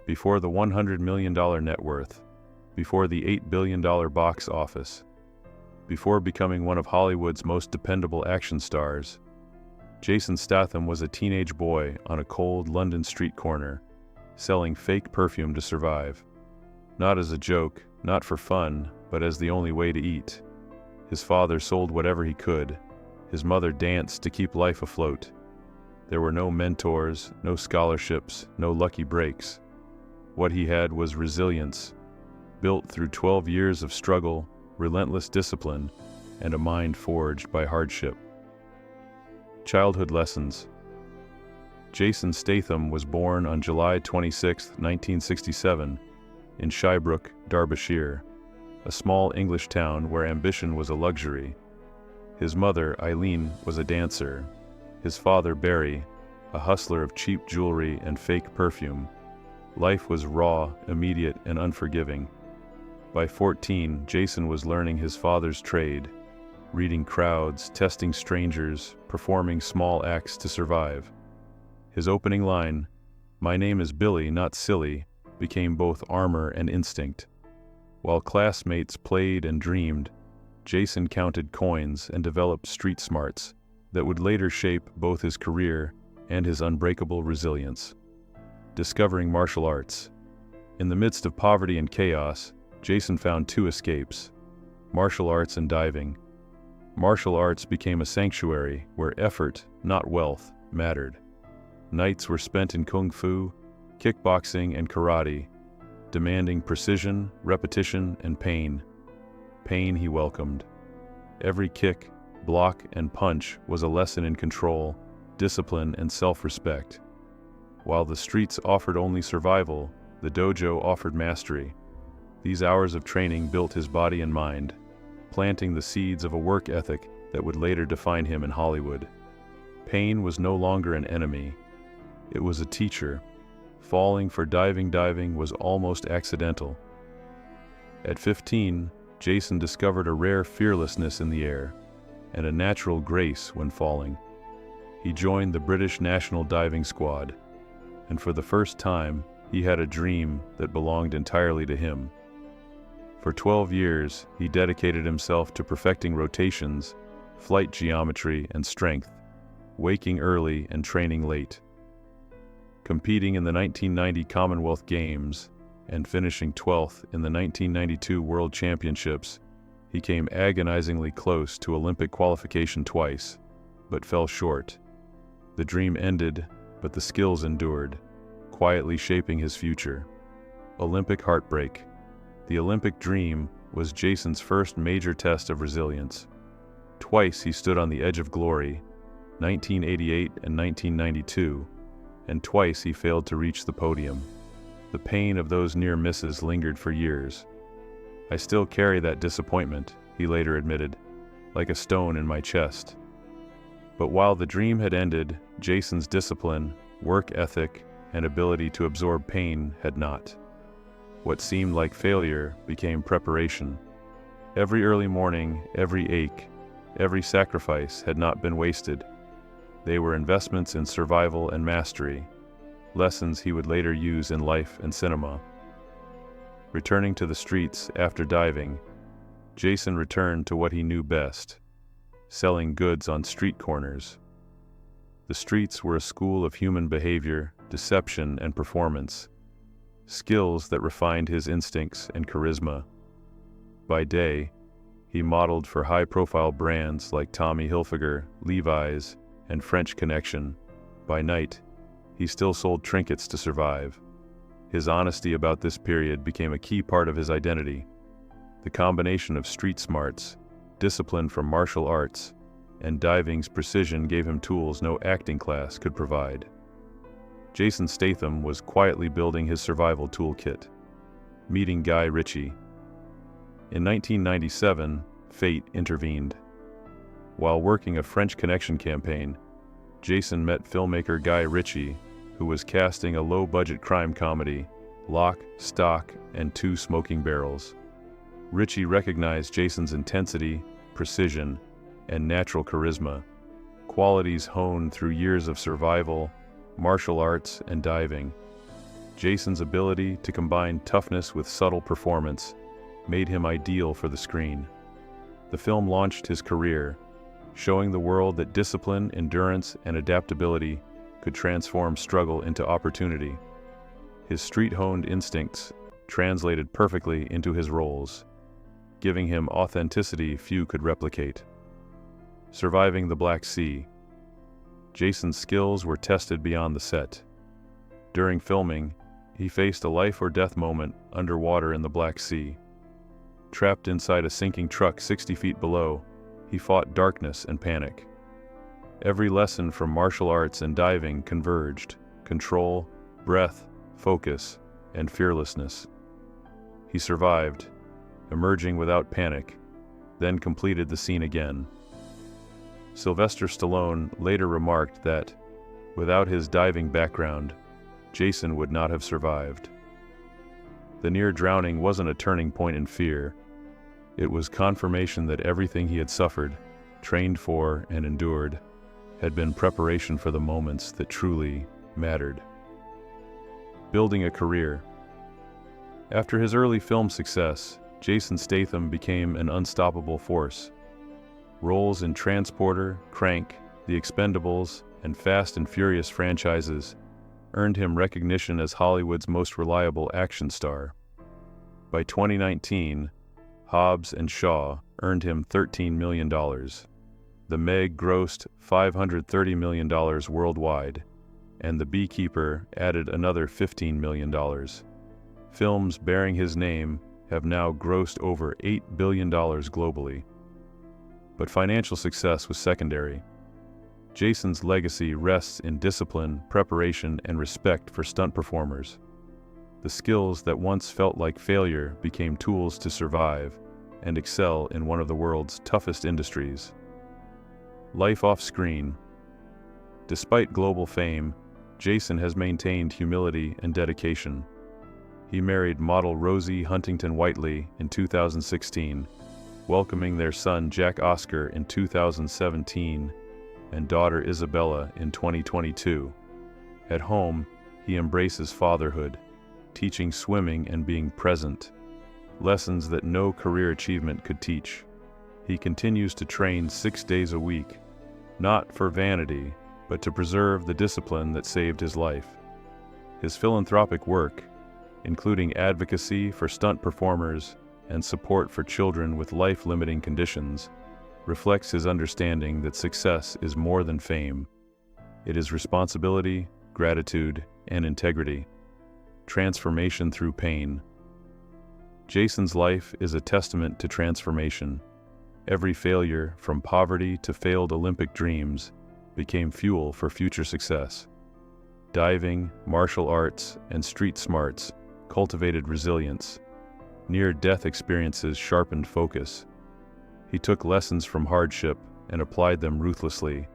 before the $100 million net worth, before the $8 billion box office, before becoming one of Hollywood's most dependable action stars. Jason Statham was a teenage boy on a cold London street corner, selling fake perfume to survive. Not as a joke, not for fun, but as the only way to eat. His father sold whatever he could. His mother danced to keep life afloat. There were no mentors, no scholarships, no lucky breaks. What he had was resilience, built through 12 years of struggle, relentless discipline, and a mind forged by hardship. Childhood lessons. Jason Statham was born on July 26, 1967, in Shirebrook, Derbyshire, a small English town where ambition was a luxury. His mother, Eileen, was a dancer. His father, Barry, a hustler of cheap jewelry and fake perfume. Life was raw, immediate, and unforgiving. By 14, Jason was learning his father's trade, reading crowds, testing strangers, performing small acts to survive. His opening line, "My name is Billy, not silly," became both armor and instinct. While classmates played and dreamed, Jason counted coins and developed street smarts that would later shape both his career and his unbreakable resilience. Discovering martial arts. In the midst of poverty and chaos, Jason found two escapes: martial arts and diving. Martial arts became a sanctuary where effort, not wealth, mattered. Nights were spent in kung fu, kickboxing, and karate, demanding precision, repetition, and pain. Pain he welcomed. Every kick, block, and punch was a lesson in control, discipline, and self-respect. While the streets offered only survival, the dojo offered mastery. These hours of training built his body and mind, planting the seeds of a work ethic that would later define him in Hollywood. Pain was no longer an enemy. It was a teacher. Falling for diving was almost accidental. At 15, Jason discovered a rare fearlessness in the air, and a natural grace when falling. He joined the British National Diving Squad, and for the first time, he had a dream that belonged entirely to him. For 12 years, he dedicated himself to perfecting rotations, flight geometry, and strength, waking early and training late. Competing in the 1990 Commonwealth Games and finishing 12th in the 1992 World Championships, he came agonizingly close to Olympic qualification twice, but fell short. The dream ended, but the skills endured, quietly shaping his future. Olympic heartbreak. The Olympic dream was Jason's first major test of resilience. Twice he stood on the edge of glory, 1988 and 1992, and twice he failed to reach the podium. The pain of those near misses lingered for years. "I still carry that disappointment," he later admitted, "like a stone in my chest." But while the dream had ended, Jason's discipline, work ethic, and ability to absorb pain had not. What seemed like failure became preparation. Every early morning, every ache, every sacrifice had not been wasted. They were investments in survival and mastery, lessons he would later use in life and cinema. Returning to the streets after diving, Jason returned to what he knew best: selling goods on street corners. The streets were a school of human behavior, deception, and performance, skills that refined his instincts and charisma. By day, he modeled for high-profile brands like Tommy Hilfiger, Levi's, and French Connection. By night, he still sold trinkets to survive. His honesty about this period became a key part of his identity. The combination of street smarts, discipline from martial arts, and diving's precision gave him tools no acting class could provide. Jason Statham was quietly building his survival toolkit. Meeting Guy Ritchie. In 1997, fate intervened. While working a French Connection campaign, Jason met filmmaker Guy Ritchie, who was casting a low-budget crime comedy, Lock, Stock, and Two Smoking Barrels. Ritchie recognized Jason's intensity, precision, and natural charisma, qualities honed through years of survival, martial arts, and diving. Jason's ability to combine toughness with subtle performance made him ideal for the screen. The film launched his career, showing the world that discipline, endurance, and adaptability could transform struggle into opportunity. His street-honed instincts translated perfectly into his roles, giving him authenticity few could replicate. Surviving the Black Sea. Jason's skills were tested beyond the set. During filming, he faced a life-or-death moment underwater in the Black Sea. Trapped inside a sinking truck 60 feet below, he fought darkness and panic. Every lesson from martial arts and diving converged: control, breath, focus, and fearlessness. He survived, emerging without panic, then completed the scene again. Sylvester Stallone later remarked that, without his diving background, Jason would not have survived. The near drowning wasn't a turning point in fear. It was confirmation that everything he had suffered, trained for, and endured had been preparation for the moments that truly mattered. Building a career. After his early film success, Jason Statham became an unstoppable force. Roles in Transporter, Crank, The Expendables, and Fast and Furious franchises earned him recognition as Hollywood's most reliable action star. By 2019, Hobbs and Shaw earned him $13 million. The Meg grossed $530 million worldwide, and The Beekeeper added another $15 million. Films bearing his name have now grossed over $8 billion globally. But financial success was secondary. Jason's legacy rests in discipline, preparation, and respect for stunt performers. The skills that once felt like failure became tools to survive and excel in one of the world's toughest industries. Life off screen. Despite global fame, Jason has maintained humility and dedication. He married model Rosie Huntington-Whiteley in 2016, welcoming their son Jack Oscar in 2017 and daughter Isabella in 2022. At home, he embraces fatherhood, teaching swimming and being present, lessons that no career achievement could teach. He continues to train 6 days a week, not for vanity, but to preserve the discipline that saved his life. His philanthropic work, including advocacy for stunt performers and support for children with life-limiting conditions, reflects his understanding that success is more than fame. It is responsibility, gratitude, and integrity. Transformation through pain. Jason's life is a testament to transformation. Every failure, from poverty to failed Olympic dreams, became fuel for future success. Diving, martial arts, and street smarts cultivated resilience. Near-death experiences sharpened focus. He took lessons from hardship and applied them ruthlessly,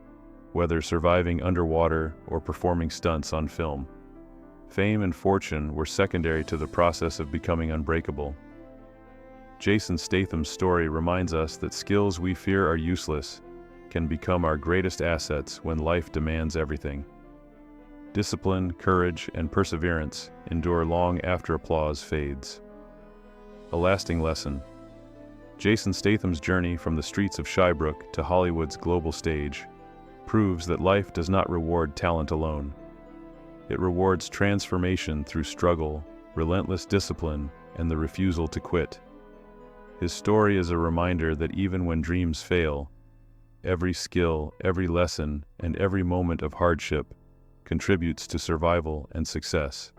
whether surviving underwater or performing stunts on film. Fame and fortune were secondary to the process of becoming unbreakable. Jason Statham's story reminds us that skills we fear are useless can become our greatest assets when life demands everything. Discipline, courage, and perseverance endure long after applause fades. A lasting lesson. Jason Statham's journey from the streets of Shirebrook to Hollywood's global stage proves that life does not reward talent alone. It rewards transformation through struggle, relentless discipline, and the refusal to quit. His story is a reminder that even when dreams fail, every skill, every lesson, and every moment of hardship contributes to survival and success.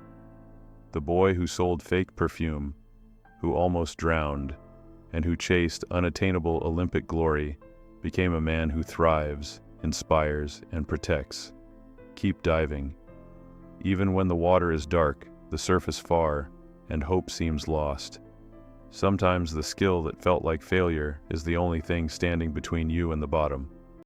The boy who sold fake perfume, who almost drowned, and who chased unattainable Olympic glory, became a man who thrives, inspires, and protects. Keep diving. Even when the water is dark, the surface far, and hope seems lost. Sometimes the skill that felt like failure is the only thing standing between you and the bottom.